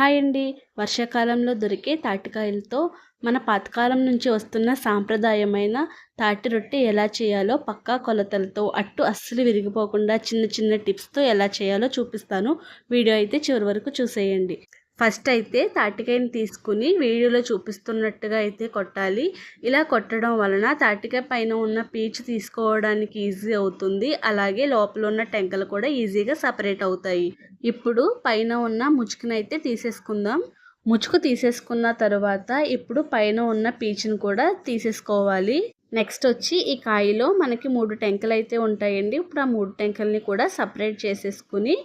Hi అండి. వర్షాకాలంలో దొరికే తాటికాయలతో మన పాతకాలం నుంచి వస్తున్న సాంప్రదాయమైన తాటి రొట్టె ఎలా చేయాలో పక్కా కొలతలతో అట్టు అస్సలు విరిగిపోకుండా చిన్న చిన్న టిప్స్తో ఎలా చేయాలో చూపిస్తాను. వీడియో అయితే చివరి వరకు చూసేయండి. ఫస్ట్ అయితే తాటికాయని తీసుకుని వీడియోలో చూపిస్తున్నట్టుగా అయితే కొట్టాలి. ఇలా కొట్టడం వలన తాటికాయ పైన ఉన్న పీచు తీసుకోవడానికి ఈజీ అవుతుంది. అలాగే లోపల ఉన్న టెంకలు కూడా ఈజీగా సపరేట్ అవుతాయి. ఇప్పుడు పైన ఉన్న ముచ్చుకునైతే తీసేసుకుందాం. ముచ్చుకు తీసేసుకున్న తర్వాత ఇప్పుడు పైన ఉన్న పీచును కూడా తీసేసుకోవాలి. నెక్స్ట్ వచ్చి ఈ కాయలో మనకి 3 టెంకలు అయితే ఉంటాయండి. ఇప్పుడు ఆ 3 టెంకల్ని కూడా సపరేట్ చేసేసుకుని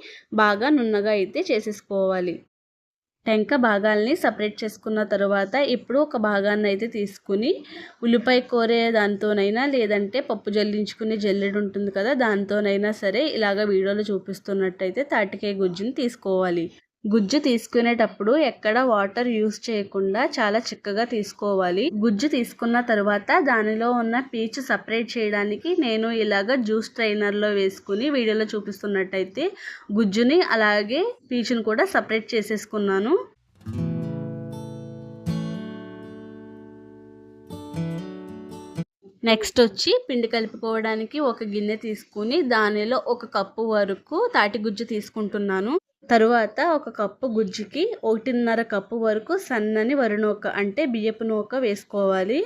బాగా నున్నగా అయితే చేసేసుకోవాలి. టెంక భాగాల్ని సపరేట్ చేసుకున్న తర్వాత ఇప్పుడు ఒక భాగాన్ని అయితే తీసుకుని ఉల్లిపాయ కోరే దాంతోనైనా లేదంటే పప్పు జల్లించుకునే జల్లెడు ఉంటుంది కదా, దాంతోనైనా సరే ఇలాగ వీడియోలో చూపిస్తున్నట్టయితే తాటికాయ గుజ్జుని తీసుకోవాలి. గుజ్జు తీసుకునేటప్పుడు ఎక్కడ వాటర్ యూస్ చేయకుండా చాలా చిక్కగా తీసుకోవాలి. గుజ్జు తీసుకున్న తర్వాత దానిలో ఉన్న పీచు సపరేట్ చేయడానికి నేను ఇలాగ జ్యూస్ ట్రైనర్లో వేసుకుని వీడియోలో చూపిస్తున్నట్టయితే గుజ్జుని అలాగే పీచుని కూడా సపరేట్ చేసేసుకున్నాను. నెక్స్ట్ వచ్చి పిండి కలుపుకోవడానికి ఒక గిన్నె తీసుకుని దానిలో 1 కప్పు వరకు తాటి గుజ్జు తీసుకుంటున్నాను. తరువాత 1 కప్పు గుజ్జుకి 1.5 కప్పు వరకు సన్నని వరి నూక అంటే బియ్యపు నూక వేసుకోవాలి.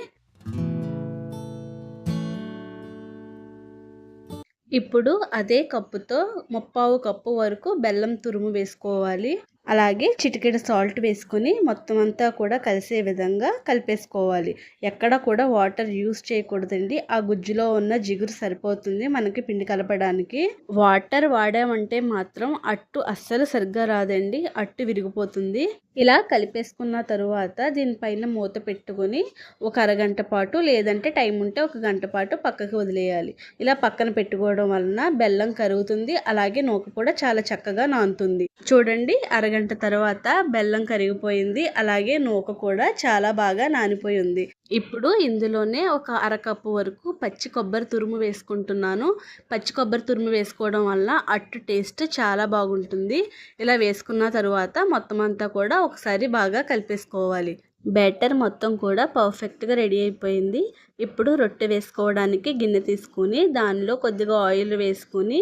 ఇప్పుడు అదే కప్పుతో 3/4 కప్పు వరకు బెల్లం తురుము వేసుకోవాలి. అలాగే చిటికెడు సాల్ట్ వేసుకుని మొత్తం అంతా కూడా కలిసే విధంగా కలిపేసుకోవాలి. ఎక్కడ కూడా వాటర్ యూస్ చేయకూడదండి. ఆ గుజ్జులో ఉన్న జిగురు సరిపోతుంది మనకి పిండి కలపడానికి. వాటర్ వాడామంటే మాత్రం అట్టు అస్సలు సరిగ్గా రాదండి, అట్టు విరిగిపోతుంది. ఇలా కలిపేసుకున్న తరువాత దీనిపైన మూత పెట్టుకొని ఒక అరగంట పాటు లేదంటే టైం ఉంటే 1 గంట పాటు పక్కకు వదిలేయాలి. ఇలా పక్కన పెట్టుకోవడం వలన బెల్లం కరుగుతుంది, అలాగే నూక కూడా చాలా చక్కగా నానుతుంది. చూడండి, అరగంట తర్వాత బెల్లం కరిగిపోయింది, అలాగే నూక కూడా చాలా బాగా నానిపోయింది. ఇప్పుడు ఇందులోనే ఒక 1/2 కప్పు వరకు పచ్చి కొబ్బరి తురుము వేసుకుంటున్నాను. పచ్చి కొబ్బరి తురుము వేసుకోవడం వల్ల అట్టు టేస్ట్ చాలా బాగుంటుంది. ఇలా వేసుకున్న తరువాత మొత్తం అంతా కూడా ఒకసారి బాగా కలిపేసుకోవాలి. బ్యాటర్ మొత్తం కూడా పర్ఫెక్ట్గా రెడీ అయిపోయింది. ఇప్పుడు రొట్టె వేసుకోవడానికి గిన్నె తీసుకుని దానిలో కొద్దిగా ఆయిల్ వేసుకుని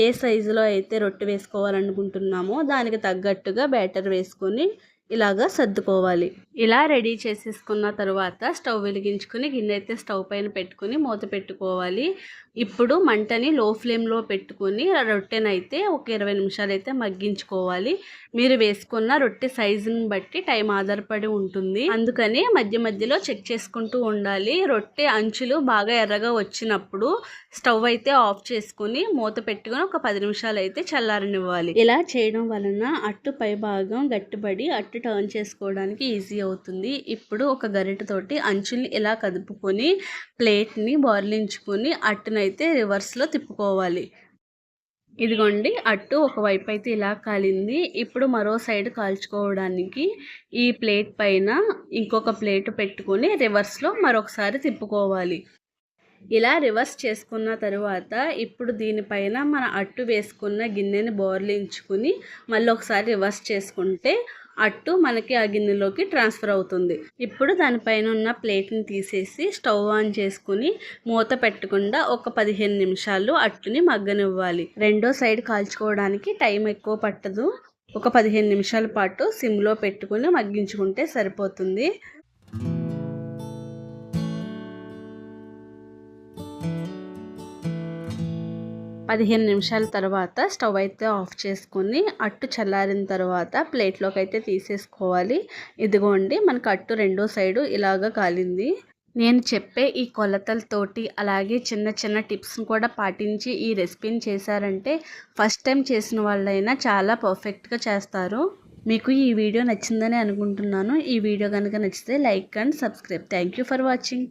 ఏ సైజులో అయితే రొట్టె వేసుకోవాలనుకుంటున్నామో దానికి తగ్గట్టుగా బ్యాటర్ వేసుకొని ఇలాగా సర్దుకోవాలి. ఇలా రెడీ చేసేసుకున్న తర్వాత స్టవ్ వెలిగించుకుని గిన్నె అయితే స్టవ్ పైన పెట్టుకుని మూత పెట్టుకోవాలి. ఇప్పుడు మంటని లో ఫ్లేమ్లో పెట్టుకుని రొట్టెనైతే ఒక 20 నిమిషాలు అయితే మగ్గించుకోవాలి. మీరు వేసుకున్న రొట్టె సైజుని బట్టి టైం ఆధారపడి ఉంటుంది. అందుకని మధ్య మధ్యలో చెక్ చేసుకుంటూ ఉండాలి. రొట్టె అంచులు బాగా ఎర్రగా వచ్చినప్పుడు స్టవ్ అయితే ఆఫ్ చేసుకుని మూత పెట్టుకుని ఒక 10 నిమిషాలు అయితే చల్లారనివ్వాలి. ఇలా చేయడం వలన అట్టు పై భాగం గట్టిపడి అట్టు టర్న్ చేసుకోవడానికి ఈజీ అవుతుంది. ఇప్పుడు ఒక గరిటెతోటి అంచుల్ని ఇలా కదుపుకొని ప్లేట్ని బోర్లించుకొని అట్టునైతే రివర్స్లో తిప్పుకోవాలి. ఇదిగోండి, అట్టు ఒకవైపు అయితే ఇలా కాలింది. ఇప్పుడు మరో సైడ్ కాల్చుకోవడానికి ఈ ప్లేట్ పైన ఇంకొక ప్లేట్ పెట్టుకొని రివర్స్లో మరొకసారి తిప్పుకోవాలి. ఇలా రివర్స్ చేసుకున్న తరువాత ఇప్పుడు దీనిపైన మన అట్టు వేసుకున్న గిన్నెని బోర్లించుకుని మళ్ళీ ఒకసారి రివర్స్ చేసుకుంటే అట్టు మనకి ఆ గిన్నెలోకి ట్రాన్స్ఫర్ అవుతుంది. ఇప్పుడు దానిపైన ఉన్న ప్లేట్ని తీసేసి స్టవ్ ఆన్ చేసుకుని మూత పెట్టకుండా ఒక 15 నిమిషాలు అట్టుని మగ్గనివ్వాలి. రెండో సైడ్ కాల్చుకోవడానికి టైం ఎక్కువ పట్టదు. ఒక 15 నిమిషాల పాటు సిమ్లో పెట్టుకుని మగ్గించుకుంటే సరిపోతుంది. 15 నిమిషాల తర్వాత స్టవ్ అయితే ఆఫ్ చేసుకొని అట్టు చల్లారిన తర్వాత ప్లేట్లోకి అయితే తీసేసుకోవాలి. ఇదిగోండి, మనకు అట్టు రెండో సైడు ఇలాగా కాలింది. నేను చెప్పే ఈ కొలతలతోటి అలాగే చిన్న చిన్న టిప్స్ని కూడా పాటించి ఈ రెసిపీని చేశారంటే ఫస్ట్ టైం చేసిన వాళ్ళైనా చాలా పర్ఫెక్ట్గా చేస్తారు. మీకు ఈ వీడియో నచ్చిందని అనుకుంటున్నాను. ఈ వీడియో కనుక నచ్చితే like and subscribe. Thank you for watching.